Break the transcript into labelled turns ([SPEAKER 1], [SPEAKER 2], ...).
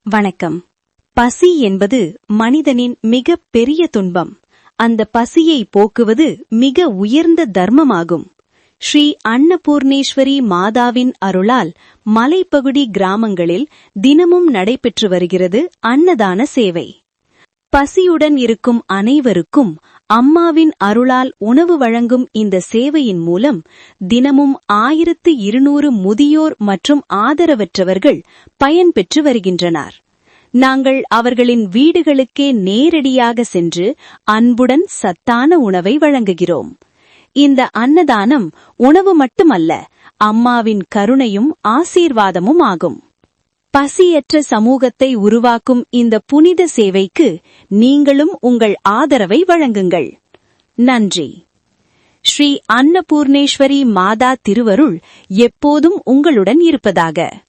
[SPEAKER 1] வணக்கம். பசி என்பது மனிதனின் மிகப் பெரிய துன்பம். அந்த பசியை போக்குவது மிக உயர்ந்த தர்மமாகும். ஸ்ரீ அன்னபூர்ணேஸ்வரி மாதாவின் அருளால் மலைப்பகுதி கிராமங்களில் தினமும் நடைபெற்று வருகிறது அன்னதான சேவை. பசியுடன் இருக்கும் அனைவருக்கும் அம்மாவின் அருளால் உணவு வழங்கும் இந்த சேவையின் மூலம் தினமும் 1200 முதியோர் மற்றும் ஆதரவற்றவர்கள் பயன்பெற்று வருகின்றனர். நாங்கள் அவர்களின் வீடுகளுக்கே நேரடியாக சென்று அன்புடன் சத்தான உணவை வழங்குகிறோம். இந்த அன்னதானம் உணவு மட்டுமல்ல, அம்மாவின் கருணையும் ஆசீர்வாதமும் ஆகும். பசியற்ற சமூகத்தை உருவாக்கும் இந்த புனித சேவைக்கு நீங்களும் உங்கள் ஆதரவை வழங்குங்கள். நன்றி. ஸ்ரீ அன்னபூர்ணேஸ்வரி மாதா திருவருள் எப்போதும் உங்களுடன் இருப்பதாக.